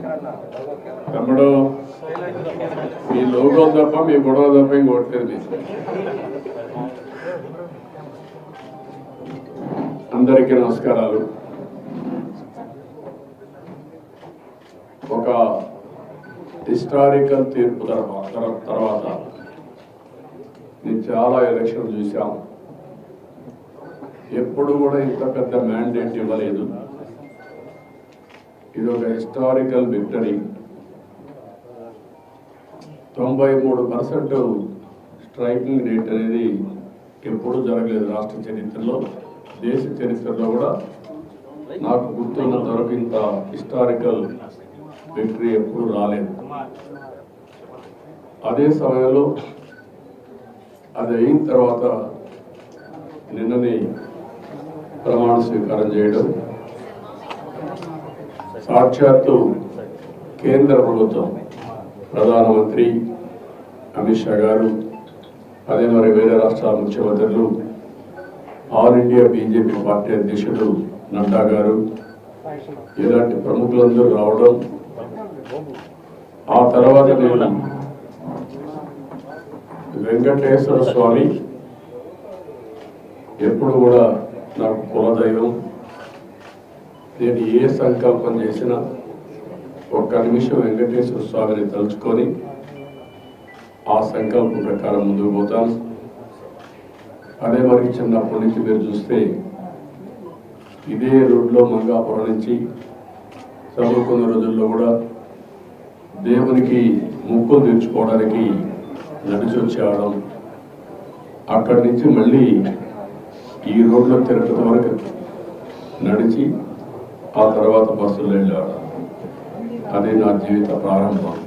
తమ్ముడు మీ లోగో తప్ప మీ గొడవ తప్ప ఇంకోట్లేదు. అందరికీ నమస్కారాలు. ఒక హిస్టారికల్ తీర్పు తర్వాత నేను చాలా ఎలక్షన్ చూసాం. ఎప్పుడు కూడా ఇంత పెద్ద మ్యాండేట్ ఇవ్వలేదు. ఇది ఒక హిస్టారికల్ విక్టరీ. 93% స్ట్రైకింగ్ రేట్ అనేది ఎప్పుడు జరగలేదు రాష్ట్ర చరిత్రలో, దేశ చరిత్రలో కూడా నాకు గుర్తున్నంత వరకు ఇంత హిస్టారికల్ విక్టరీ ఎప్పుడు రాలేదు. అదే సమయంలో అది అయిన తర్వాత నిన్ననే ప్రమాణ స్వీకారం చేయడం, సాక్షాత్తు కేంద్ర ప్రభుత్వం ప్రధానమంత్రి అమిత్ షా గారు, అదే మరి వేరే రాష్ట్రాల ముఖ్యమంత్రులు, ఆల్ ఇండియా బీజేపీ పార్టీ అధ్యక్షుడు నడ్డా గారు, ఇలాంటి ప్రముఖులందరూ రావడం, ఆ తర్వాత నేను వెంకటేశ్వర స్వామి ఎప్పుడు కూడా నాకు కులదైవం. నేను ఏ సంకల్పం చేసినా ఒక్క నిమిషం వెంకటేశ్వర స్వామిని తలుచుకొని ఆ సంకల్పం ప్రకారం ముందుకు పోతాను. అదే మరి చిన్నప్పటి నుంచి మీరు చూస్తే ఇదే రోడ్లో మంగాపురం నుంచి చదువుకున్న రోజుల్లో కూడా దేవునికి ముక్కులు తీర్చుకోవడానికి నడిచి వచ్చేవాళ్ళం. అక్కడి నుంచి మళ్ళీ ఈ రోడ్లో తిరగటం వరకు నడిచి ఆ తర్వాత బస్సులో వెళ్ళేవాడు. అది నా జీవిత ప్రారంభం.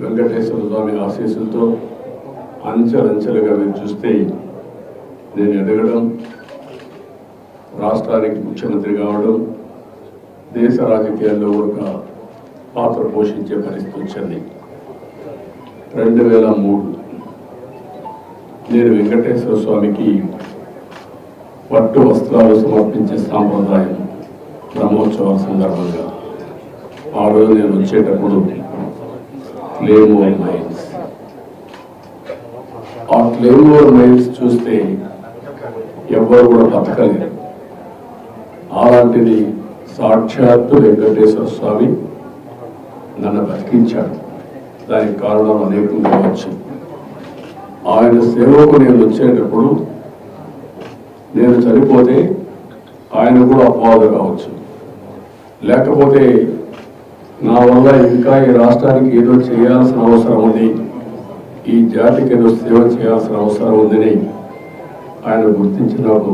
వెంకటేశ్వర స్వామి ఆశీస్సులతో అంచెలంచెలుగా మీరు చూస్తే నేను ఎదగడం, రాష్ట్రానికి ముఖ్యమంత్రి కావడం, దేశ రాజకీయాల్లో ఒక పాత్ర పోషించే పరిస్థితి వచ్చింది. 2003 నేను వెంకటేశ్వర స్వామికి పట్టు వస్త్రాలు సమర్పించే సాంప్రదాయం బ్రహ్మోత్సవాల సందర్భంగా ఆ రోజు నేను వచ్చేటప్పుడు క్లేమోర్ మైల్స్, ఆ క్లేమోర్ మైల్స్ చూస్తే ఎవ్వరు కూడా బతకలేదు. అలాంటిది సాక్షాత్తు వెంకటేశ్వర స్వామి నన్ను బతికించాడు. దానికి కారణం అనేకం కావచ్చు. ఆయన సేవకు నేను వచ్చేటప్పుడు నేను చనిపోతే ఆయన కూడా అపవాదు కావచ్చు, లేకపోతే నా వల్ల ఇంకా ఈ రాష్ట్రానికి ఏదో చేయాల్సిన అవసరం ఉంది, ఈ జాతికి ఏదో సేవ చేయాల్సిన అవసరం ఉందని ఆయన గుర్తించి నాకు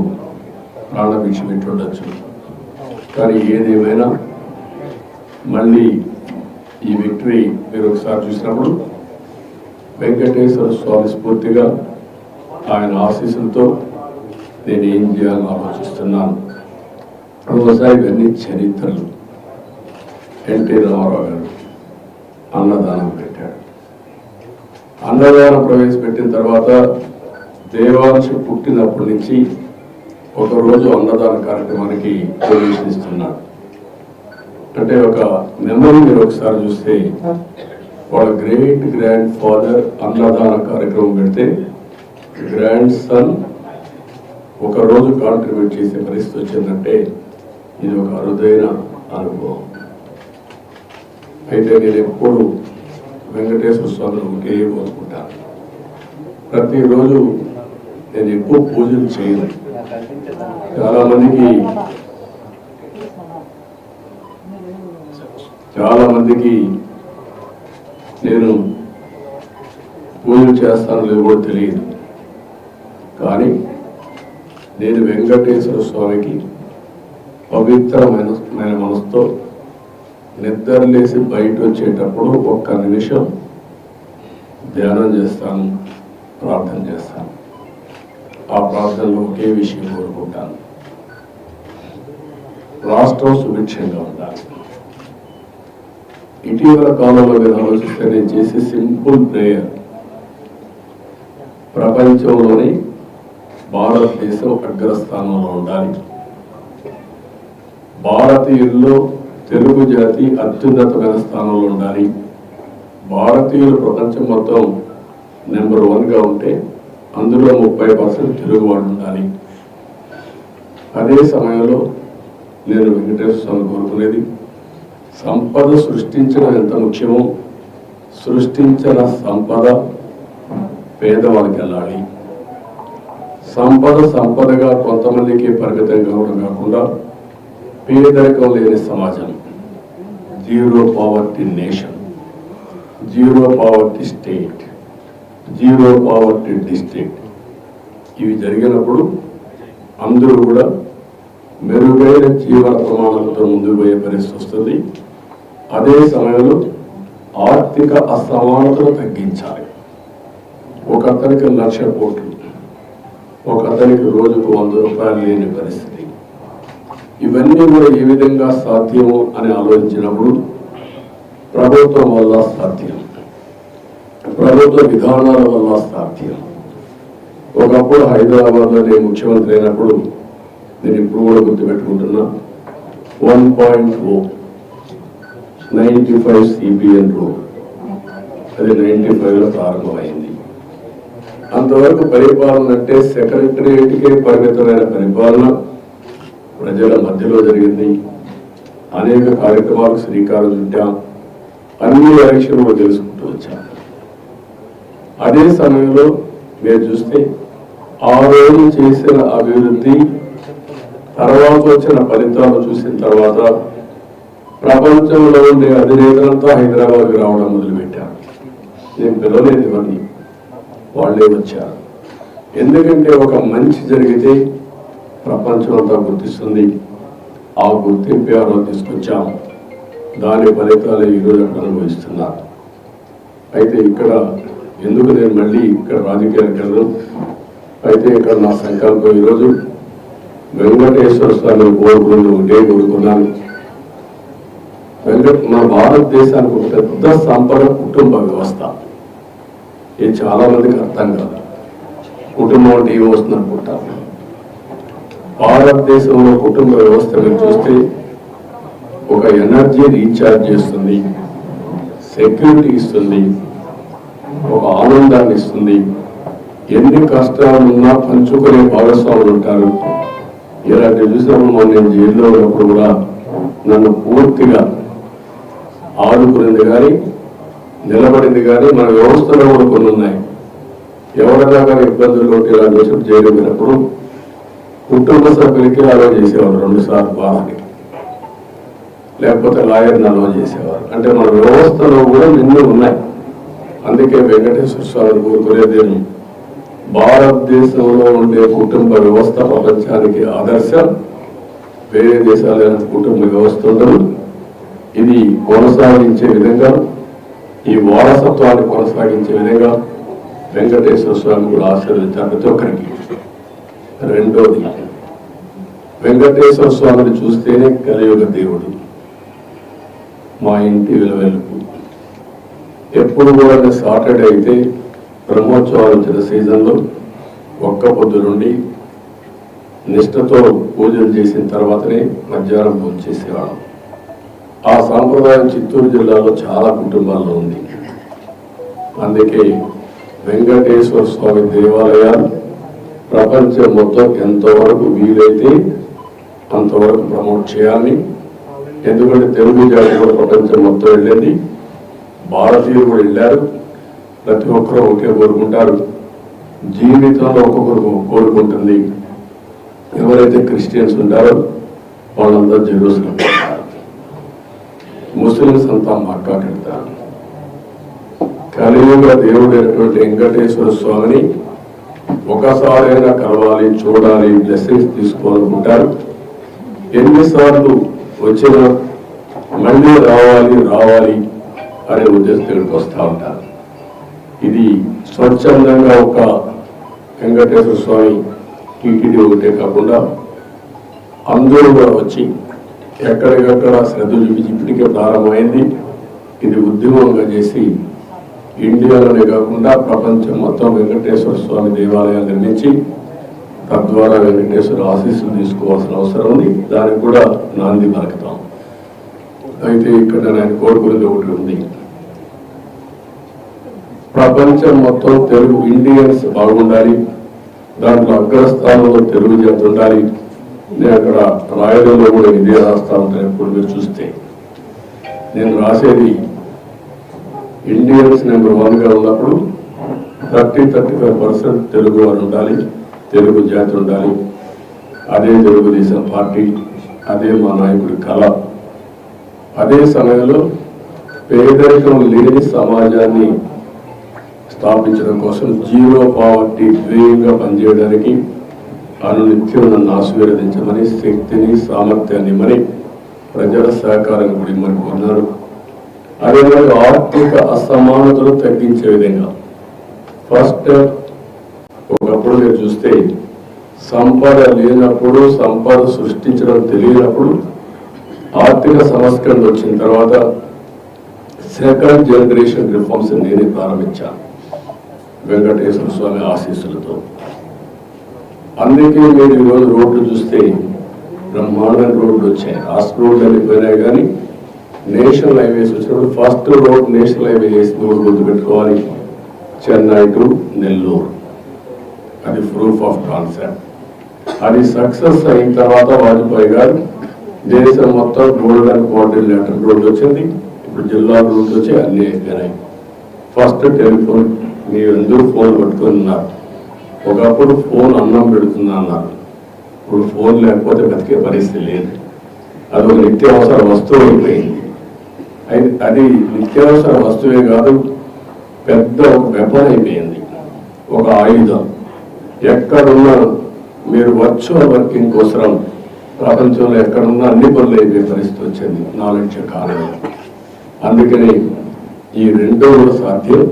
ప్రాణభిక్ష పెట్టి ఉండొచ్చు. కానీ ఏదేమైనా మళ్ళీ ఈ విక్టరీ మీరు ఒకసారి చూసినప్పుడు వెంకటేశ్వర స్వామి స్ఫూర్తిగా ఆయన ఆశీస్సులతో నేను ఏం చేయాలని ఆలోచిస్తున్నాను. ఒకసారి ఇవన్నీ చరిత్రలు. ఎన్టీ రామారావు గారు అన్నదానం పెట్టాడు. అన్నదానం ప్రవేశపెట్టిన తర్వాత దేవాంశ పుట్టినప్పటి నుంచి ఒకరోజు అన్నదాన కార్యక్రమానికి ప్రవేశిస్తున్నాడు. అంటే ఒక మెమరీ మీరు ఒకసారి చూస్తే వాళ్ళ గ్రేట్ గ్రాండ్ ఫాదర్ అన్నదాన కార్యక్రమం పెడితే గ్రాండ్ సన్ ఒకరోజు కాంట్రిబ్యూట్ చేసే పరిస్థితి వచ్చిందంటే ఇది ఒక అరుదైన అనుభవం. అయితే నేను ఎప్పుడు వెంకటేశ్వర స్వామిని ఒకే కోరుకుంటాను. ప్రతిరోజు నేను ఎక్కువ పూజలు చేయను. చాలా మందికి నేను పూజలు చేస్తాను లేదు కూడా తెలియదు. కానీ నేను వెంకటేశ్వర స్వామికి పవిత్రమైన మనసుతో నిద్రలేసి బయట వచ్చేటప్పుడు ఒక్క నిమిషం ధ్యానం చేస్తాను, ప్రార్థన చేస్తాను. ఆ ప్రార్థనలో ఒకే విషయం కోరుకుంటాను, రాష్ట్రం సుభిక్షంగా ఉండాలి. ఇటీవల కాలంలో మీరు ఆలోచిస్తే నేను చేసే సింపుల్ ప్రేయర్, ప్రపంచంలోని భారతదేశం అగ్రస్థానంలో ఉండాలి. భారతీయుల్లో తెలుగు జాతి అత్యున్నతమైన స్థానంలో ఉండాలి. భారతీయులు ప్రపంచం మొత్తం నెంబర్ 1గా ఉంటే అందులో 30% తెలుగు వాళ్ళు ఉండాలి. అదే సమయంలో నేను వెంకటేశ్వర స్వామి కోరుకునేది, సంపద సృష్టించడం ఎంత ముఖ్యమో సృష్టించిన సంపద పేదవాళ్ళకి వెళ్ళాలి. సంపదగా కొంతమందికి పరిమితం కావడం కాకుండా పేదరికం లేని సమాజం, zero poverty nation, zero poverty state, zero poverty district, ఇవి జరిగినప్పుడు అందరూ కూడా మెరుగైన జీవన ప్రమాణాలతో ముందుకు పోయే పరిస్థితి వస్తుంది. అదే సమయంలో ఆర్థిక అసమానతను తగ్గించాలి. ఒక అతనికి 1,00,000 కోట్లు, ఒక అతనికి రోజుకు 100 రూపాయలు లేని పరిస్థితి. ఇవన్నీ కూడా ఏ విధంగా సాధ్యమో అని ఆలోచించినప్పుడు ప్రభుత్వం వల్ల సాధ్యం, ప్రభుత్వ విధానాల వల్ల సాధ్యం. ఒకప్పుడు హైదరాబాద్లో నేను ముఖ్యమంత్రి అయినప్పుడు, నేను ఇప్పుడు కూడా గుర్తుపెట్టుకుంటున్నా, 1.0 95 CPN రోడ్, అది 95లో ప్రారంభమైంది. అంతవరకు పరిపాలన అంటే సెక్రటరియట్కే పరిమితమైన పరిపాలన ప్రజల మధ్యలో జరిగింది. అనేక కార్యక్రమాలకు శ్రీకారం చుట్టాం, అన్ని ఎలక్షన్లు తెలుసుకుంటూ వచ్చాం. అదే సమయంలో మీరు చూస్తే ఆ రోజు చేసిన అభివృద్ధి తర్వాత వచ్చిన ఫలితాలు చూసిన తర్వాత ప్రపంచంలో ఉండే అధినేతలంతా హైదరాబాద్కి రావడం మొదలుపెట్టారు. నేను పిలవలేదు ఇవన్నీ, వాళ్ళే వచ్చారు. ఎందుకంటే ఒక మంచి జరిగితే ప్రపంచం అంతా గుర్తిస్తుంది. ఆ గుర్తింపు ఎవరో తీసుకొచ్చాం, దాని ఫలితాలు ఈరోజు అక్కడ అనుభవిస్తున్నారు. అయితే ఇక్కడ ఎందుకు నేను మళ్ళీ ఇక్కడ రాజకీయాలకు వెళ్ళను, అయితే ఇక్కడ నా సంకల్పం ఈరోజు వెంకటేశ్వర స్వామిని కోరుకుని ఒకటే కోరుకున్నాను. మన భారతదేశానికి ఒక పెద్ద సంపద కుటుంబ వ్యవస్థ. ఇది చాలా మందికి అర్థం కాదు. కుటుంబం అంటే ఏమొస్తుంది అనుకుంటారు. భారతదేశంలో కుటుంబ వ్యవస్థ మీరు చూస్తే ఒక ఎనర్జీ రీఛార్జ్ చేస్తుంది, సెక్యూరిటీ ఇస్తుంది, ఒక ఆనందాన్ని ఇస్తుంది. ఎన్ని కష్టాలున్నా పంచుకునే భాగస్వాములు ఉంటారు. ఇలాంటి చూసినప్పుడు నేను జైల్లో ఉన్నప్పుడు కూడా నన్ను పూర్తిగా ఆదుకునేది కానీ నిలబడింది కానీ మన వ్యవస్థలో కూడా కొన్ని ఉన్నాయి. ఎవరైనా కానీ ఇబ్బందులు ఉంటే ఇలాంటి వచ్చి జైలు పోయినప్పుడు కుటుంబ సభ్యులకి అలవ చేసేవారు 2 సార్లు బాధని, లేకపోతే లాయర్ని అలవ చేసేవారు. అంటే మన వ్యవస్థలో కూడా నిన్ను ఉన్నాయి. అందుకే వెంకటేశ్వర స్వామిని కోరుకునేది, భారతదేశంలో ఉండే కుటుంబ వ్యవస్థ ప్రపంచానికి ఆదర్శం. వేరే దేశాలైన కుటుంబ వ్యవస్థ ఉండదు. ఇది కొనసాగించే విధంగా, ఈ వారసత్వాన్ని కొనసాగించే విధంగా వెంకటేశ్వర స్వామి కూడా ఆశీర్వదించారు ప్రతి ఒక్కరికి. రెండోది, వెంకటేశ్వర స్వామిని చూస్తేనే కలియుగ దేవుడు, మా ఇంటి విలువెలుపు. ఎప్పుడు కూడా సాటర్డే అయితే బ్రహ్మోత్సవాలు వచ్చిన సీజన్లో ఒక్క పొద్దు నుండి నిష్ఠతో పూజలు చేసిన తర్వాతనే మధ్యాహ్నం భోజనం చేసేవాళ్ళం. ఆ సాంప్రదాయం చిత్తూరు జిల్లాలో చాలా కుటుంబాల్లో ఉంది. అందుకే వెంకటేశ్వర స్వామి దేవాలయాలు ప్రపంచం మొత్తం ఎంతవరకు వీలైతే అంతవరకు ప్రమోట్ చేయాలని. ఎందుకంటే తెలుగు జాతి కూడా ప్రపంచం మొత్తం వెళ్ళింది, భారతీయులు కూడా వెళ్ళారు. ప్రతి ఒక్కరూ ఒకే కోరుకుంటారు. జీవితంలో ఒక్కొక్కరు కోరుకుంటుంది. ఎవరైతే క్రిస్టియన్స్ ఉంటారో వాళ్ళందరూ జెరూసలేం వెళ్తారు, ముస్లిమ్స్ అంతా మక్కాకి వెళ్తారు. కలియుగ దేవుడైనటువంటి వెంకటేశ్వర స్వామిని ఒకసారైనా కలవాలి, చూడాలి, బ్లెస్సింగ్స్ తీసుకోవాలనుకుంటారు. ఎన్నిసార్లు వచ్చినా మళ్ళీ రావాలి అనే ఉద్దేశంతో వస్తూ ఉంటారు. ఇది స్వచ్ఛందంగా ఒక వెంకటేశ్వర స్వామి టీటీడీ ఒకటే కాకుండా అందరూ కూడా వచ్చి ఎక్కడికక్కడ శ్రద్ధ చూపించి ఇప్పటికే ప్రారంభమైంది. ఇది ఉద్యమంగా చేసి ఇండియాలోనే కాకుండా ప్రపంచం మొత్తం వెంకటేశ్వర స్వామి దేవాలయాలు నిర్మించి తద్వారా వెంకటేశ్వర ఆశీస్సులు తీసుకోవాల్సిన అవసరం ఉంది. దానికి కూడా నాంది పలుకుతాం. అయితే ఇక్కడ నేను కోరుకునేది ఒకటి ఉంది. ప్రపంచం మొత్తం తెలుగు ఇండియన్స్ బాగుండాలి, దాంట్లో అగ్రస్థానంలో తెలుగు జాతి ఉండాలి. నేను అక్కడ రాయడంలో కూడా ఇదే రాస్తాను. ఎప్పుడు మీరు చూస్తే నేను రాసేది ఇండియన్స్ నెంబర్ 1గా ఉన్నప్పుడు 30-35% తెలుగు వారు ఉండాలి, తెలుగు జాతి ఉండాలి. అదే తెలుగుదేశం పార్టీ, అదే మా నాయకుడి కళ. అదే సమయంలో పేదరికం లేని సమాజాన్ని స్థాపించడం కోసం జీరో పావర్టీ ధ్యేయంగా పనిచేయడానికి అనునిత్యం నన్ను ఆశీర్వదించమని, శక్తిని సామర్థ్యాన్ని ఇమ్మని, ప్రజల సహకారాన్ని కూడా ఇమ్మని కోరినారు. అదేవిధంగా ఆర్థిక అసమానతలు తగ్గించే విధంగా ఫస్ట్ ఒకప్పుడు మీరు చూస్తే సంపద లేనప్పుడు, సంపద సృష్టించడం తెలియనప్పుడు ఆర్థిక సంస్కరణ వచ్చిన తర్వాత సెకండ్ జనరేషన్ రిఫార్మ్స్ నేనే ప్రారంభించాను వెంకటేశ్వర స్వామి ఆశీస్సులతో. అందుకే మీరు ఈరోజు రోడ్లు చూస్తే బ్రహ్మాండమైన రోడ్లు వచ్చాయి. రాష్ట్ర రోడ్లు అనిపోయినాయి కానీ నేషనల్ హైవేస్ వచ్చినప్పుడు ఫస్ట్ రోడ్ నేషనల్ హైవే వేసి గుర్తుపెట్టుకోవాలి, చెన్నై టు నెల్లూరు. అది ప్రూఫ్ ఆఫ్ కాన్సెప్ట్. అది సక్సెస్ అయిన తర్వాత వాజ్పేయి గారు దేశం మొత్తం గోల్డెన్ కోఆర్డినేటర్ రోడ్డు వచ్చింది. ఇప్పుడు జిల్లా రోడ్డు వచ్చి అన్నీ అయిపోయినాయి. ఫస్ట్ టెలిఫోన్, మీరు అందరూ ఫోన్ పట్టుకొని ఉన్నారు. ఒకప్పుడు ఫోన్ అన్నం పెడుతుందా అన్నారు, ఇప్పుడు ఫోన్ లేకపోతే బతికే పరిస్థితి లేదు. అది ఒక నిత్యావసర వస్తువు అయిపోయింది. అది నిత్యావసర వస్తువే కాదు, పెద్ద ఒక వెపన్ అయిపోయింది, ఒక ఆయుధం. ఎక్కడున్నా మీరు వర్చువల్ వర్కింగ్ కోసం ప్రపంచంలో ఎక్కడున్నా అన్ని పనులు అయిపోయే పరిస్థితి వచ్చింది నాలెడ్జ్ కారణం. అందుకని ఈ రెండో కూడా సాధ్యం.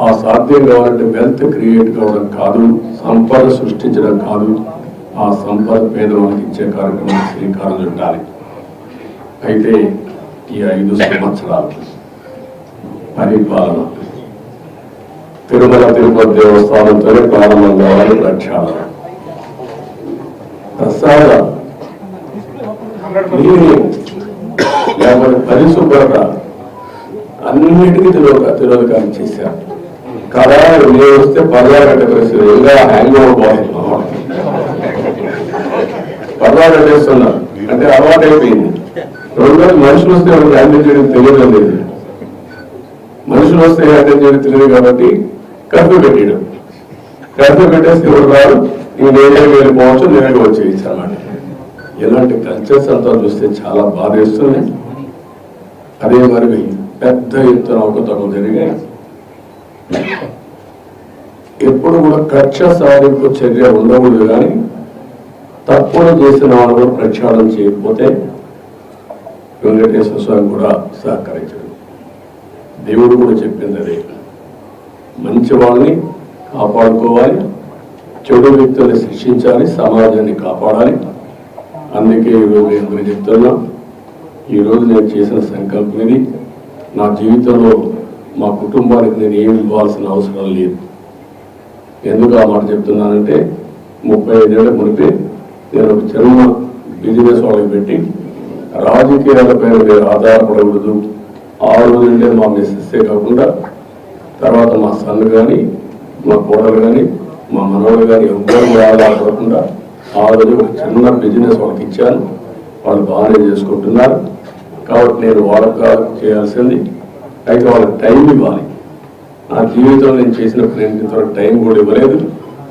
ఆ సాధ్యం కావాలంటే వెల్త్ క్రియేట్ కావడం కాదు, సంపద సృష్టించడం కాదు, ఆ సంపద పేదవాళ్ళకి ఇచ్చే కార్యక్రమం శ్రీకారం చుట్టాలి. అయితే ఈ 5 సంవత్సరాలు పరిపాలన తిరుమల తిరుపతి దేవస్థానంతోనే ప్రారంభం కావాలి. ప్రక్షాళన, ప్రసాద, లేకపోతే పరిశుభ్రత అన్నిటికీ తిరోధకాలు చేశారు కదా. నేను వస్తే పర్వాగడ్డ పరిస్థితి ఇంకా హ్యాంగ్ ఓవర్ బాగుంది. పర్వాగడ్డేస్తున్నారు అంటే అలవాటు అయిపోయింది. రెండోది మనుషులు వస్తే వాళ్ళకి హ్యాండిల్ చేయడం తెలియడం లేదు. మనుషులు వస్తే హ్యాండిల్ చేయడం తెలియదు కాబట్టి కర్ఫ్యూ పెట్టేయడం. కర్ఫ్యూ పెట్టేస్తే ఎవరు రాదు, ఇంక నేనే వెళ్ళిపోవచ్చు, నేనే వచ్చేయచ్చు అన్నమాట. ఇలాంటి కల్చర్స్ అంతా చూస్తే చాలా బాధ వేస్తుంది. అదే మరి పెద్ద ఎత్తున అవకతవకలు జరిగాయి. ఎప్పుడు కూడా కక్ష సాధింపు చర్య ఉండకూడదు, కానీ తప్పులు చేసిన వాళ్ళు కూడా ప్రక్షాళన చేయకపోతే వెంకటేశ్వర స్వామి కూడా సహకరించడు. దేవుడు కూడా చెప్పింది అదే, మంచి వాళ్ళని కాపాడుకోవాలి, చెడు వ్యక్తుల్ని శిక్షించాలి, సమాజాన్ని కాపాడాలి. అందుకే ఈరోజు ఎందుకు చెప్తున్నా, ఈరోజు నేను చేసిన సంకల్పం ఇది. నా జీవితంలో మా కుటుంబానికి నేను ఏమి ఇవ్వాల్సిన అవసరం లేదు. ఎందుకు ఆ మాట చెప్తున్నానంటే 35 ఏళ్ల మునిపే నేను ఒక చిన్న బిజినెస్ వాళ్ళకి పెట్టి రాజకీయాలపైన మీరు ఆధారపడకూడదు. ఆ రోజుంటే మా మిస్సెస్సే కాకుండా తర్వాత మా సన్ కానీ, మా కోడలు కానీ, మా మనవడు కానీ ఎవ్వరు ఆధారపడకుండా ఆ రోజు ఒక చిన్న బిజినెస్ వాళ్ళకి ఇచ్చాను. వాళ్ళు బాగానే చేసుకుంటున్నారు. కాబట్టి నేను వాళ్ళకు చేయాల్సింది అయితే వాళ్ళకి టైం ఇవ్వాలి. నా జీవితంలో నేను చేసిన ప్రయత్నంతో టైం కూడా ఇవ్వలేదు.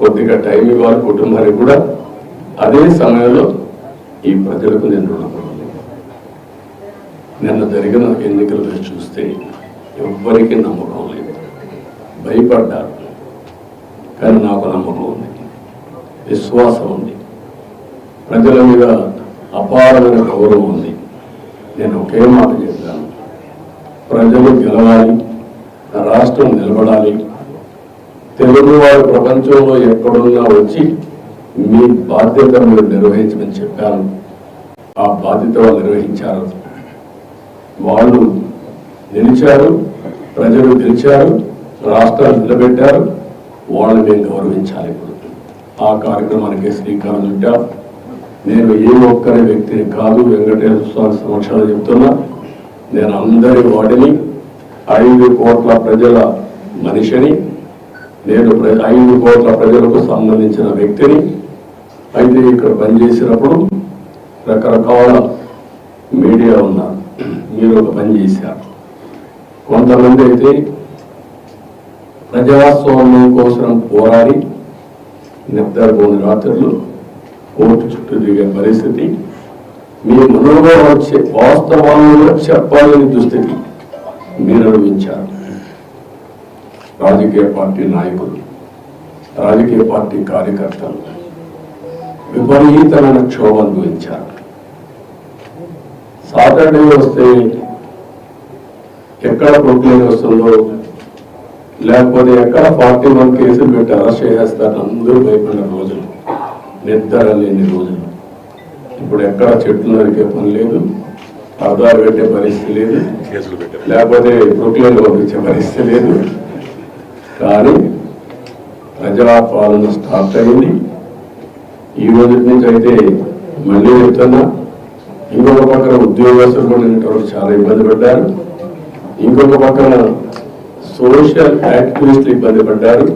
కొద్దిగా టైం ఇవ్వాలి కుటుంబానికి కూడా. అదే సమయంలో ఈ ప్రజలకు నేను రుణపడాలి. నిన్న జరిగిన ఎన్నికలు చూస్తే ఎవ్వరికీ నమ్మకం లేదు, భయపడ్డారు. కానీ నాకు నమ్మకం ఉంది, విశ్వాసం ఉంది, ప్రజల మీద అపారమైన గౌరవం ఉంది. నేను ఒకే మాట చెప్తాను, ప్రజలు గెలవాలి, రాష్ట్రం నిలబడాలి. తెలుగువారు ప్రపంచంలో ఎక్కడున్నా వచ్చి మీ బాధ్యత మీరు నిర్వహించమని చెప్పాను. ఆ బాధ్యత వాళ్ళు నిర్వహించారు. వాళ్ళు నిలిచారు, ప్రజలు గెలిచారు, రాష్ట్రాలు నిలబెట్టారు. వాళ్ళని మేము గౌరవించాలి. ఇప్పుడు ఆ కార్యక్రమానికి శ్రీకారం చుట్టాం. నేను ఏ ఒక్కరి వ్యక్తిని కాదు, వెంకటేశ్వర స్వామి సమక్షంలో చెప్తున్నా, నేను అందరి వాడిని, 5 కోట్ల ప్రజల మనిషిని, నేను 5 కోట్ల ప్రజలకు సంబంధించిన వ్యక్తిని. అయితే ఇక్కడ పనిచేసినప్పుడు రకరకాల మీడియా ఉన్నారు, మీరు ఒక పని చేశారు. కొంతమంది అయితే ప్రజాస్వామ్యం కోసం పోరాడి నిద్రపోని రాత్రులు కోర్టు చుట్టూ తిరిగే పరిస్థితి, మీ మనలో వచ్చే వాస్తవాలను చెప్పాలని దుస్థితి మీరు అనుభవించారు. రాజకీయ పార్టీ నాయకులు, రాజకీయ పార్టీ కార్యకర్తలు విపరీతమైన క్షోభ అనుభవించారు. సాటర్డే వస్తే ఎక్కడ ప్రొక్లైన్ వస్తుందో, లేకపోతే ఎక్కడ 41 కేసులు పెట్టి అరెస్ట్ చేసేస్తారు అందరూ భయపడిన రోజులు, నిద్ర లేని రోజులు. ఇప్పుడు ఎక్కడ చెట్లు నరికే పని లేదు, ఆధార్ పెట్టే పరిస్థితి లేదు, లేకపోతే ప్రొక్లైన్ పంపించే పరిస్థితి లేదు. కానీ ప్రజాపాలన స్టార్ట్ అయింది. ఈ రోజు నుంచి అయితే మళ్ళీ చెప్తున్నా, ఇంకొక పక్కన ఉద్యోగస్తులు కూడా చాలా ఇబ్బంది పడ్డారు, ఇంకొక పక్కన సోషల్ యాక్టివిస్టులు ఇబ్బంది పడ్డారు.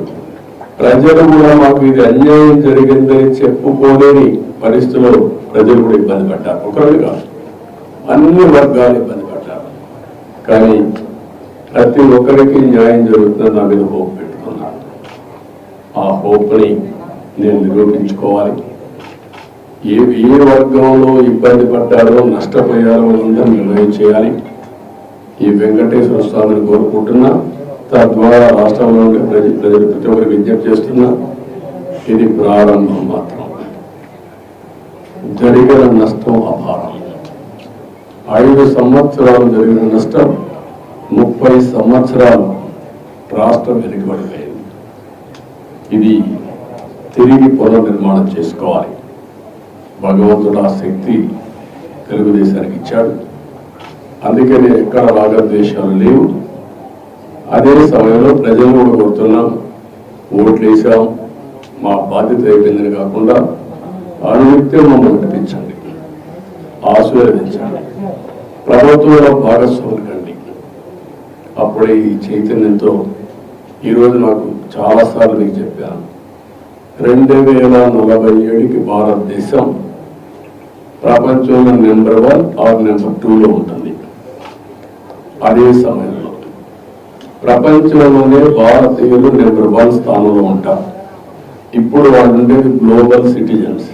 ప్రజలు కూడా మాకు ఇది అన్యాయం జరిగిందని చెప్పుకోలేని పరిస్థితుల్లో ప్రజలు కూడా ఇబ్బంది పడ్డారు. ఒకరు కాదు, అన్ని వర్గాలు ఇబ్బంది పడ్డారు. కానీ ప్రతి ఒక్కరికి న్యాయం జరుగుతుందని నా మీద హోప్ పెట్టుకున్నాను. ఆ హోప్ని నేను నిరూపించుకోవాలి. ఏ వర్గంలో ఇబ్బంది పడ్డారో, నష్టపోయారో అందరూ నిర్ణయం చేయాలి. ఈ వెంకటేశ్వర స్వామిని కోరుకుంటున్నా, తద్వారా రాష్ట్రంలో ఉండే ప్రజలు ప్రతి ఒక్కరు విజ్ఞప్తి చేస్తున్నా, ఇది ప్రారంభం మాత్రం. జరిగిన నష్టం అపారం. 5 సంవత్సరాలు జరిగిన నష్టం 30 సంవత్సరాలు రాష్ట్రం వెనుకబడిపోయింది. ఇది తిరిగి పునర్నిర్మాణం చేసుకోవాలి. భగవంతుడు ఆ శక్తి తెలుగుదేశానికి ఇచ్చాడు. అందుకే నేను ఎక్కడ రాగద్వేషాలు లేవు. అదే సమయంలో ప్రజలు కూడా కోరుతున్నాం, ఓట్లు వేసాం, మా బాధ్యత అయిపోయిందని కాకుండా అనునిత్యం మమ్మల్ని నడిపించండి, ఆశీర్వదించండి, ప్రభుత్వంలో భాగస్వాములు కండి. అప్పుడే ఈ చైతన్యంతో ఈరోజు నాకు చాలాసార్లు మీకు చెప్పాను, 2047కి భారతదేశం ప్రపంచంలో నెంబర్ 1 ఆర్ నెంబర్ 2లో ఉంటుంది. అదే సమయంలో ప్రపంచంలోనే భారతీయులు నెంబర్ 1 స్థానంలో ఉంటారు. ఇప్పుడు వాళ్ళు ఉండేది global citizens.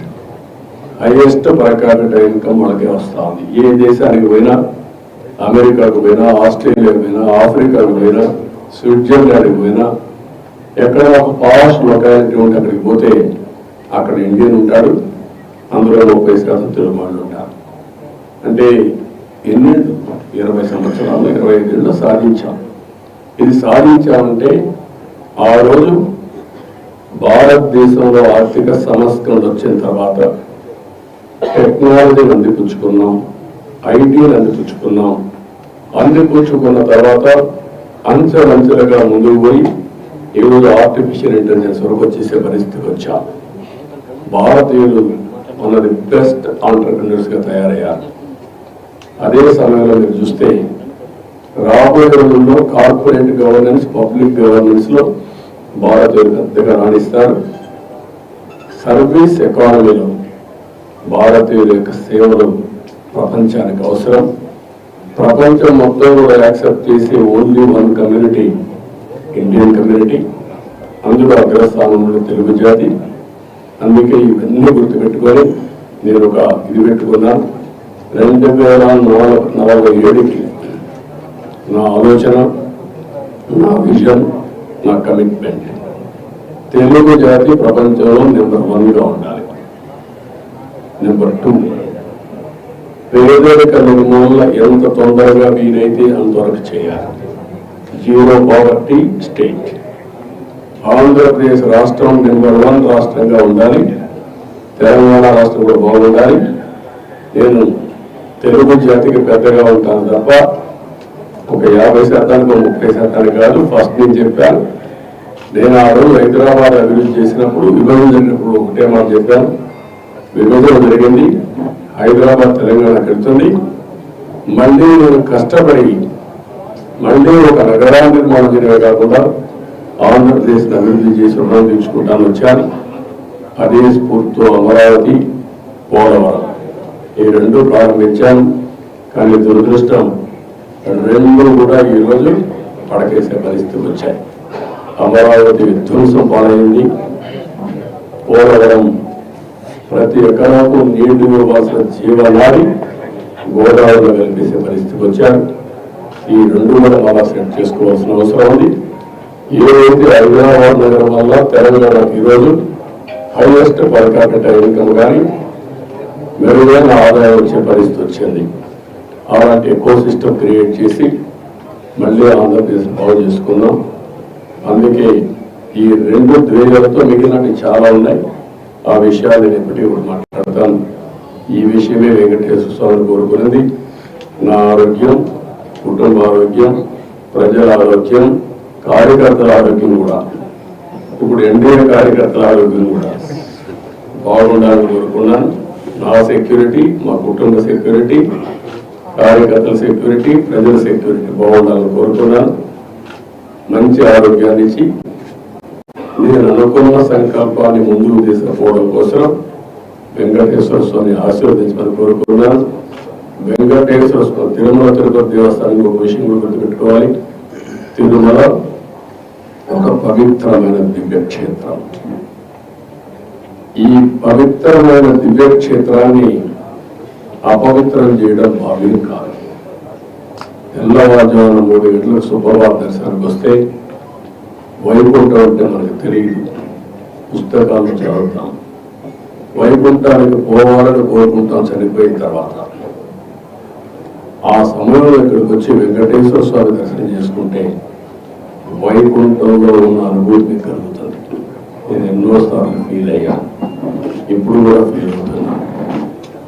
Highest per capital income వాళ్ళకే వస్తూ ఉంది. ఏ దేశానికి పోయినా, అమెరికాకు పోయినా, ఆస్ట్రేలియాకు పోయినా, ఆఫ్రికాకు పోయినా, స్విట్జర్లాండ్కి పోయినా, ఎక్కడ ఒక పాష్ లొకాలిటీ ఉంటే అక్కడికి పోతే అక్కడ ఇండియన్ ఉంటాడు, అందులో 30% తెలుగు వాళ్ళు ఉంటారు. అంటే ఎన్ని 20 సంవత్సరాలు 25 ఏళ్ళు సాధించాం. ఇది సాధించామంటే ఆ రోజు భారతదేశంలో ఆర్థిక సంస్కరణ వచ్చిన తర్వాత టెక్నాలజీని అందిపుచ్చుకున్నాం, ఐటీని అందిపుచ్చుకున్నాం. అందిపుచ్చుకున్న తర్వాత అంచెలంచెలుగా ముందుకు పోయి ఈరోజు ఆర్టిఫిషియల్ ఇంటెలిజెన్స్ వరకు వచ్చేసే పరిస్థితికి వచ్చాం. భారతీయులు వన్ ఆఫ్ ది బెస్ట్ ఆంటర్ప్రినర్స్గా తయారయ్యారు. అదే సమయంలో మీరు చూస్తే రాబోయే రోజుల్లో కార్పొరేట్ గవర్నెన్స్, పబ్లిక్ గవర్నెన్స్లో భారతీయులు పెద్దగా రాణిస్తారు. సర్వీస్ ఎకానమీలో భారతీయుల యొక్క సేవలు ప్రపంచానికి అవసరం. ప్రపంచం మొత్తం కూడా యాక్సెప్ట్ చేసే ఓన్లీ 1 కమ్యూనిటీ, ఇండియన్ కమ్యూనిటీ. అందులో అగ్రస్థానంలో తెలుగు జాతి. అందుకే ఇవన్నీ గుర్తుపెట్టుకొని నేను ఒక ఇది పెట్టుకున్నాను. 2047కి నా ఆలోచన, నా విజన్, నా కమిట్మెంట్, తెలుగు జాతి ప్రపంచంలో నెంబర్ 1గా ఉండాలి. నెంబర్ 2, పేదరిక నిర్మూలన ఎంత తొందరగా వీలైతే అంతవరకు చేయాలి. 0 పావర్టీ స్టేట్. ఆంధ్రప్రదేశ్ రాష్ట్రం నెంబర్ 1 రాష్ట్రంగా ఉండాలి. తెలంగాణ రాష్ట్రం కూడా బాగుండాలి. నేను తెలుగు జాతికి పెద్దగా ఉంటాను తప్ప ఒక 50% 30% కాదు. ఫస్ట్ నేను చెప్పాను, నేను ఆ రోజు హైదరాబాద్ అభివృద్ధి చేసినప్పుడు, విభజన జరిగినప్పుడు ఒకటే మాట చెప్పాను, విభజన జరిగింది, హైదరాబాద్ తెలంగాణ కడుతుంది, మళ్ళీ నేను కష్టపడి మళ్ళీ ఒక నగరా నిర్మాణం చేయడమే కాకుండా ఆంధ్రప్రదేశ్ అభివృద్ధి చేసి రుణం తీర్చుకుంటాను వచ్చాను. అదే స్ఫూర్తితో అమరావతి, పోలవరం ఈ రెండు ప్రారంభించాను. కానీ దురదృష్టం రెండు కూడా ఈరోజు పడకేసే పరిస్థితి వచ్చాయి. అమరావతి విధ్వంసం పాలైంది. పోలవరం ప్రతి ఎకరాకు నీళ్లు ఇవ్వాల్సిన జీవనాడి గోదావరిలో కల్పించే పరిస్థితికి వచ్చారు. ఈ రెండు కూడా మళ్ళా సెట్ చేసుకోవాల్సిన అవసరం ఉంది. ఏదైతే హైదరాబాద్ నగరం వల్ల తెలంగాణకు ఈరోజు హైయెస్ట్ పర్ క్యాపిటల్ ఇన్కమ్ కానీ మెరుగైన ఆదాయం వచ్చే పరిస్థితి వచ్చింది. అలాంటి ఎకో సిస్టమ్ క్రియేట్ చేసి మళ్ళీ ఆంధ్రప్రదేశ్ బాగు చేసుకుందాం. అందుకే ఈ రెండు ధ్యేయాలతో మిగిలినవి చాలా ఉన్నాయి. ఆ విషయాలు నేను ఎప్పటికీ కూడా మాట్లాడతాను. ఈ విషయమే వెంకటేశ్వర స్వామిని కోరుకున్నది. నా ఆరోగ్యం, కుటుంబ ఆరోగ్యం, ప్రజల ఆరోగ్యం, కార్యకర్తల ఆరోగ్యం కూడా, ఇప్పుడు ఎన్డీఏ కార్యకర్తల ఆరోగ్యం కూడా బాగుండాలని కోరుకున్నాను. నా సెక్యూరిటీ, మా కుటుంబ సెక్యూరిటీ, కార్యకర్తల సెక్యూరిటీ, ప్రజల సెక్యూరిటీ బాగుండాలని కోరుకున్నాను. మంచి ఆరోగ్యాన్ని ఇచ్చి నేను అనుకున్న సంకల్పాన్ని ముందుకు తీసుకుపోవడం కోసం వెంకటేశ్వర స్వామిని ఆశీర్వదించమని కోరుకున్నాను. వెంకటేశ్వర స్వామి తిరుమల తిరుపతి దేవస్థానానికి ఒక విషయం కూడా గుర్తుపెట్టుకోవాలి. తిరుమల ఒక పవిత్రమైన దివ్యక్షేత్రం. ఈ పవిత్రమైన దివ్యక్షేత్రాన్ని అపవిత్రం చేయడం భావ్యం కాదు. తెల్లవారుజామున 3 గంటలకు సుప్రభాత దర్శనానికి వస్తే వైకుంఠం అంటే మనకు తెలియదు, పుస్తకాలు చదువుతాం. వైకుంఠానికి పోవాలని కోరుకుంటాం చనిపోయిన తర్వాత. ఆ సమయంలో ఇక్కడికి వచ్చి వెంకటేశ్వర స్వామి దర్శనం చేసుకుంటే వైకుంఠంలో ఉన్న అనుభూతి కలుగుతుంది. నేను ఎన్నోసార్లు ఫీల్ అయ్యా, ఇప్పుడు కూడా ఫీల్ అవుతున్నా.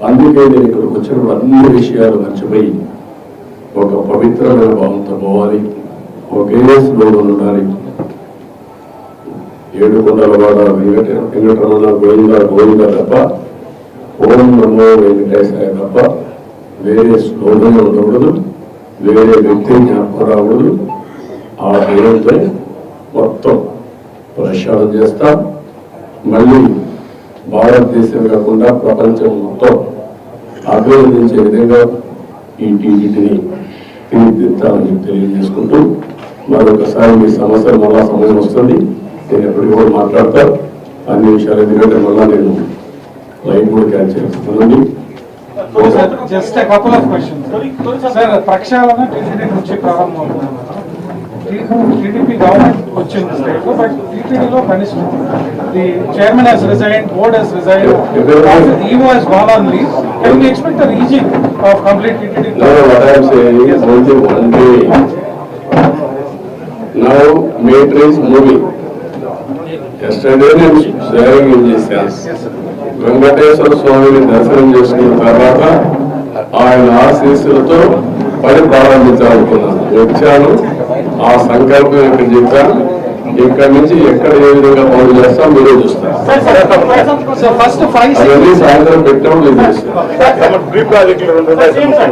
అందుకే నేను ఇక్కడికి వచ్చినప్పుడు అన్ని విషయాలు మర్చిపోయి ఒక పవిత్రమైన భావంతో పోవాలి, ఒకే స్లోగన్ ఉండాలి. ఏడుకొండలవాడ వెంకటరమణ గోవింద గోవింద తప్ప, ఓం నమో వెంకటేశాయ తప్ప వేరే స్లోగన్ ఉండకూడదు, వేరే వ్యక్తి జ్ఞాపకం రాకూడదు. ఆ పేరుతో మొత్తం ప్రక్షాళన చేస్తాం. మళ్ళీ భారతదేశం కాకుండా ప్రపంచం మొత్తం అభినందించే విధంగా ఈ టీడీటీని తీర్చిదిద్దాలని తెలియజేసుకుంటూ మరొకసారి మీ సమస్యలు మళ్ళా సమయం వస్తుంది. నేను ఎప్పటికీ కూడా మాట్లాడతాను అన్ని విషయాలు. ఎందుకంటే మళ్ళా నేను లైన్ కూడా క్యాచ్ చేస్తున్నాను. Just a couple of questions. Sir, ప్రక్షాళన టీటీడీ నుంచి ప్రారంభమవుతుంది. టీడీపీ గవర్నమెంట్ వచ్చింది స్టేట్ లో, బట్ టీటీడీలో కనీసం the chairman has resigned, board has resigned, the EO has gone on leave. Can we expect a rejig of complete TTD? No, what I am saying is only one day. Now matter is moving. Yesterday I was sharing in this sense. Venkateswara స్వామిని దర్శనం చేసుకున్న తర్వాత ఆయన ఆశీస్సులతో పని ప్రారంభించాలనుకున్నాను. వచ్చాను, ఆ సంకల్పం ఇక్కడ చెప్పాను. ఇక్కడి నుంచి ఎక్కడ ఏ విధంగా పనులు చేస్తాం మీరే చూస్తారు. అవన్నీ సాయంత్రం పెట్టడం లేదు. డ్రీప్ ప్రాజెక్టులు 2 ఉన్నాయి సార్.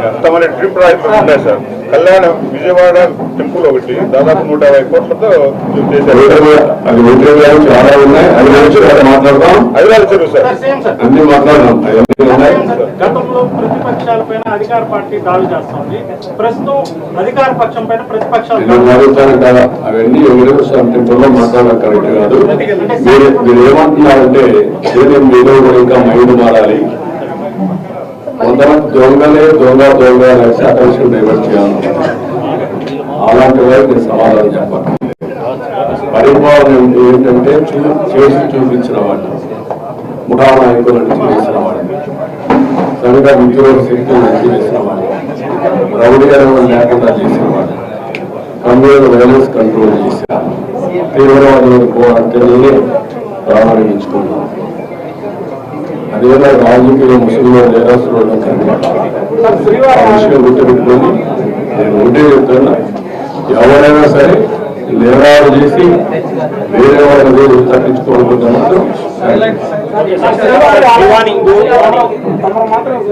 డ్రీప్ ప్రాజెక్టులు ఉన్నాయి సార్. కళ్యాణ విజయవాడ టెంపుల్ ఒకటి దాదాపు 150 కోట్లతో చేశారు. అది ఉద్యోగాలు చాలా ఉన్నాయి. అది గురించి మాట్లాడదాం. ఐదారు చెరువు సార్ అన్ని మాట్లాడదాం. గతంలో ప్రతిపక్షాల పైన అధికార పార్టీ దాడి చేస్తుంది, ప్రస్తుతం అధికార పక్షం పైన ప్రతిపక్షాలు కదా. అవన్నీ వెంకటేశ్వర టెంపుల్లో మాట్లాడడం కరెక్ట్ కాదు. మీరు ఏమంటున్నారంటే మీలో కూడా ఇంకా మైండ్ మారాలి. కొంతమంది దొంగలే దొంగ దొంగ అనేసి అటెన్షన్ డైవర్ట్ చేయాలి. అలాంటి వారికి నేను సమాధానం చెప్పాలి. పరిపాలన ఏంటంటే చేసి చూపించిన వాళ్ళు, ముఠా నాయకులను చేసిన వాళ్ళు, సంఘ ఉద్యోగ శక్తులను చేసిన వాళ్ళు, రౌడీకరణ లేకుండా చేసిన వాళ్ళు, కమ్యూనల్ వైలెన్స్ కంట్రోల్ చేశారు. తీవ్రవాదులకు పోవాలంటే నేనే ప్రారంభించుకున్నాను. అదేవిధంగా రాజకీయ ముస్లింలు నేరస్తులు విషయం గుర్తుపెట్టుకొని నేను ఉంటే చెప్తున్నా, ఎవరైనా సరే నేరాలు చేసి వేరే వాళ్ళ తప్పించుకోవాలనుకుంటున్నారు.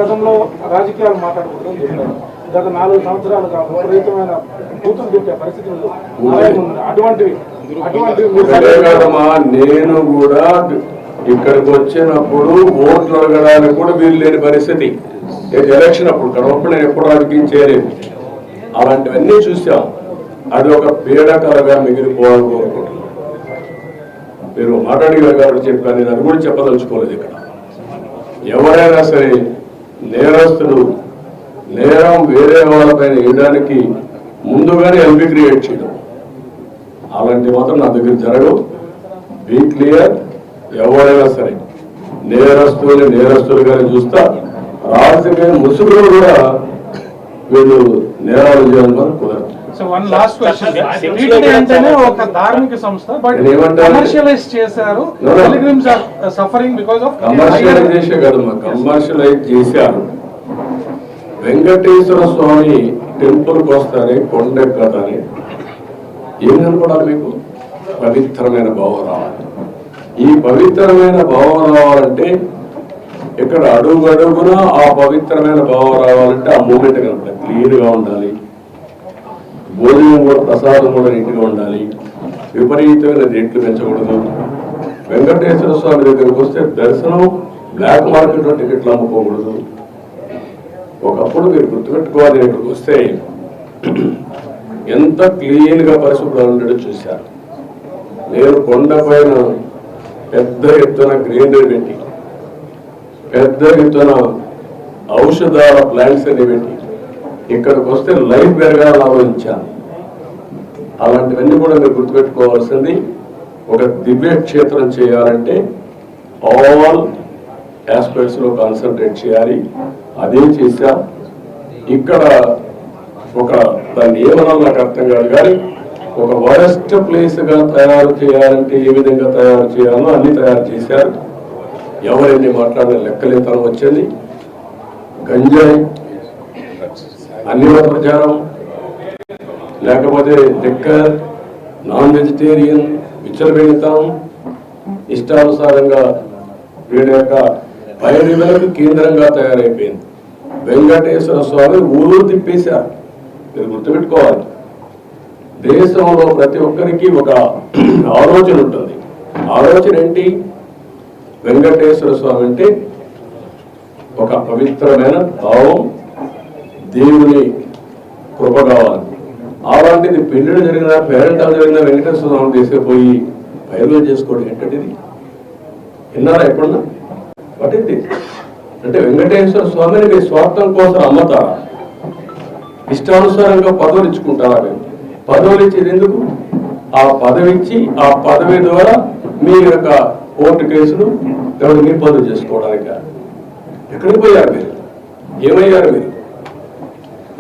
గతంలో రాజకీయాలు మాట్లాడుకుంటూ గత 4 సంవత్సరాలుగా విపరీతమైన కూతురు తిట్టే పరిస్థితి ఉంది. ఆలయం ఉంది. అటువంటివి అదే కాదమ్మా, నేను కూడా ఇక్కడికి వచ్చినప్పుడు ఓట్లు అడగడానికి కూడా వీలు లేని పరిస్థితి. ఎలక్షన్ అప్పుడు కడవప్పుడు నేను ఎప్పుడు రాజకీయం చేయలేదు. అలాంటివన్నీ చూసాం. అది ఒక పీడకలగా మిగిలిపోవాలని కోరుకుంటున్నాను. మీరు మాట్లాడిగారు కాబట్టి చెప్పాను, నేను అది కూడా చెప్పదలుచుకోలేదు. ఇక్కడ ఎవరైనా సరే నేరస్తులు నేరం వేరే వాళ్ళపైన వేయడానికి ముందుగానే ఎంపీ క్రియేట్ చేయడం, అలాంటి మాత్రం నా దగ్గర జరగవు. Be clear. ఎవరైనా సరే నేరస్తులుగానే చూస్తా. రాజకీయ ముసుగులు కూడా వీళ్ళు నేరాలు చేయడం వల్ల కుదరదు. So one last question, TTD అంటేనే ఒక ధార్మిక సంస్థ, బట్ కమర్షియలైజ్ చేశారు. Pilgrims are suffering because of commercialise చేసే కదమ్మా, కమర్షియలైజ్ చేశారు. వెంకటేశ్వర స్వామి టెంపుల్కి వస్తానే కొండెక్కతానే ఏం కనపడాలి మీకు? పవిత్రమైన భావం రావాలి. ఈ పవిత్రమైన భావం రావాలంటే ఇక్కడ అడుగడుగున ఆ పవిత్రమైన భావం రావాలంటే ఆ మూమెంట్ కనపడాలి. క్లియర్గా ఉండాలి. భోజనం కూడా, ప్రసాదం కూడా నీట్గా ఉండాలి. విపరీతమైన రేట్లు పెంచకూడదు. వెంకటేశ్వర స్వామి దగ్గరికి వస్తే దర్శనం బ్లాక్ మార్కెట్లో టికెట్లు అమ్ముకోకూడదు. ఒకప్పుడు మీరు గుర్తుపెట్టుకోవాలి, ఇక్కడికి వస్తే ఎంత క్లీన్గా పరిశుభ్రంగా ఉండేదో చూశారు. నేను కొండపైన పెద్ద ఎత్తున గ్రీనరీ పెట్టి, పెద్ద ఎత్తున ఔషధాల ప్లాంట్స్ అని పెట్టి ఇక్కడికి వస్తే లైఫ్ పెరగాలని ఆలోచించాను. అలాంటివన్నీ కూడా మీరు గుర్తుపెట్టుకోవాల్సింది. ఒక దివ్య క్షేత్రం చేయాలంటే ఆల్ ఆస్పెక్ట్స్ లో కాన్సన్ట్రేట్ చేయాలి. అదే చేశా. ఇక్కడ ఒక దాన్ని ఏమన్నా నాకు అర్థం కాదు, కానీ ఒక వరస్ట్ ప్లేస్ గా తయారు చేయాలంటే ఏ విధంగా తయారు చేయాలో అన్ని తయారు చేశారు. ఎవరెన్ని మాట్లాడిన లెక్కలేతనం వచ్చింది. గంజాయి, అన్ని ప్రచారం, లేకపోతే లిక్కర్, నాన్ వెజిటేరియన్, విచ్చలబెడతాం, ఇష్టానుసారంగా వీడి యొక్క పైరులకు కేంద్రంగా తయారైపోయింది. వెంకటేశ్వర స్వామి ఊరు తిప్పేశారు. మీరు గుర్తుపెట్టుకోవాలి, దేశంలో ప్రతి ఒక్కరికి ఒక ఆలోచన ఉంటుంది. ఆలోచన ఏంటి? వెంకటేశ్వర స్వామి అంటే ఒక పవిత్రమైన భావం, దేవుని కృప కావాలి. అలాంటిది పెళ్ళిళ్ళు జరిగిన, పేరెంటాలు జరిగిన వెంకటేశ్వర స్వామి తీసుకుపోయి పైరులు చేసుకోవడం ఏంటంటే విన్నారా ఎప్పుడన్నా? పట్టింది అంటే వెంకటేశ్వర స్వామిని మీ స్వార్థం కోసం అమ్మతారా? ఇష్టానుసారంగా పదవులు ఇచ్చుకుంటారా? పదవులు ఇచ్చేది ఎందుకు? ఆ పదవి ఇచ్చి ఆ పదవి ద్వారా మీ యొక్క కోర్టు కేసులు ఎవరు మీ పదవి చేసుకోవడానికి ఎక్కడికి పోయారు మీరు? ఏమయ్యారు మీరు?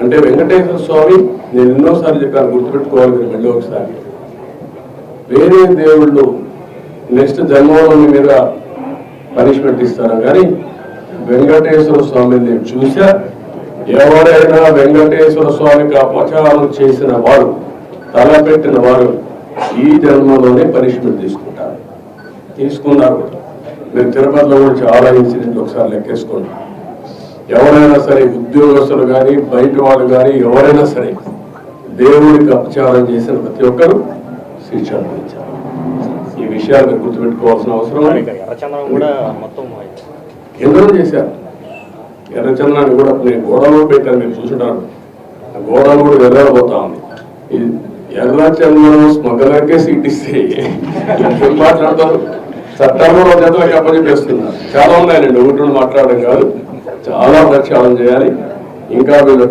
అంటే వెంకటేశ్వర స్వామి, నేను ఎన్నోసార్లు చెప్పాను, గుర్తుపెట్టుకోవాలి మీరు మళ్ళీ ఒకసారి. వేరే దేవుళ్ళు నెక్స్ట్ జన్మలో మీద పనిష్మెంట్ ఇస్తారు, కానీ వెంకటేశ్వర స్వామిని నేను చూసా. ఎవరైనా వెంకటేశ్వర స్వామికి అపచారం చేసిన వారు, తలపెట్టిన వారు ఈ జన్మలోనే పనిష్మెంట్ తీసుకున్నారు. మీరు తిరుపతిలో కూడా చాలా ఇన్సిడెంట్లు ఒకసారి లెక్కేసుకోండి. ఎవరైనా సరే, ఉద్యోగస్తులు కానీ బయట వాళ్ళు కానీ ఎవరైనా సరే, దేవుడికి అపచారం చేసిన ప్రతి ఒక్కరూ శిక్ష అనుభవించారు. ఈ విషయాలు మీరు గుర్తుపెట్టుకోవాల్సిన అవసరం. ఎందరో చేశారు. ఎర్రచంద్రాన్ని కూడా నేను గోడలో పెట్టాను, మీరు చూసుంటారు. గోడలు కూడా ఎర్రబోతా ఉంది. ఎర్రచంద్రం స్మగ్లర్కే సీట్ ఇస్తే ఏం మాట్లాడతారు? చట్టంలో జతలకు అప్పచెప్పేస్తున్నారు. చాలా ఉన్నాయండి, ఒకటి మాట్లాడడం కాదు, చాలా ప్రక్షాళన చేయాలి. ఇంకా వీళ్ళు